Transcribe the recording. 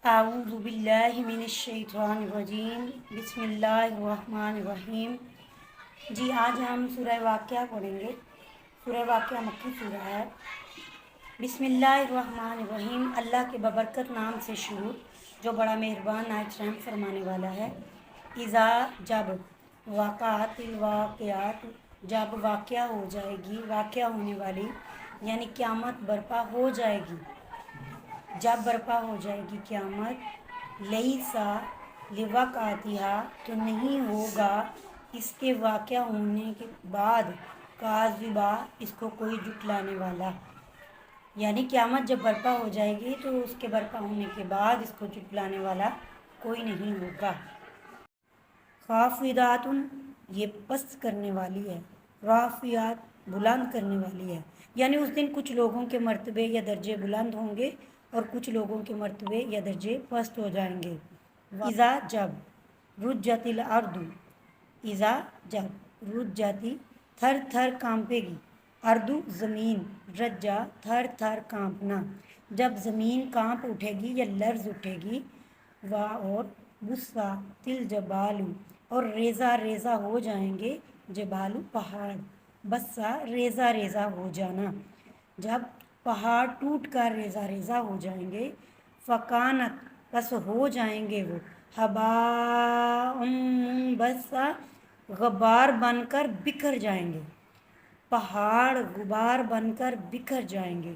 اعوذ باللہ من الشیطان الرجیم بسم اللہ الرحمن الرحیم۔ جی آج ہم سورہ واقعہ پڑھیں گے۔ سورہ واقعہ مکی سورہ ہے۔ بسم اللہ الرحمن الرحیم، اللہ کے ببرکت نام سے شروع جو بڑا مہربان نہایت رحم فرمانے والا ہے۔ اذا جب، واقعات الواقعات جب واقعہ ہو جائے گی، واقعہ ہونے والی یعنی قیامت برپا ہو جائے گی، جب برپا ہو جائے گی قیامت، لیسا لوقعتہا تو نہیں ہوگا اس کے واقعہ ہونے کے بعد، کاذبہ اس کو کوئی جھٹلانے والا، یعنی قیامت جب برپا ہو جائے گی تو اس کے برپا ہونے کے بعد اس کو جھٹلانے والا کوئی نہیں ہوگا۔ خافضات یہ پست کرنے والی ہے، رافعات بلند کرنے والی ہے، یعنی اس دن کچھ لوگوں کے مرتبے یا درجے بلند ہوں گے اور کچھ لوگوں کے مرتبے یا درجے پست ہو جائیں گے۔ اذا جب، رجت الارض اذا جب رجتی تھر تھر کانپے گی، ارض زمین، رجا تھر تھر کانپنا، جب زمین کانپ اٹھے گی یا لرز اٹھے گی، اور بسّات الجبال اور ریزہ ریزہ ہو جائیں گے، جبال پہاڑ، بسّا ریزہ ریزہ ہو جانا، جب پہاڑ ٹوٹ کر ریزہ ریزہ ہو جائیں گے، فکانت بس ہو جائیں گے وہ، ہباء منبثا غبار بن کر بکھر جائیں گے، پہاڑ غبار بن کر بکھر جائیں گے۔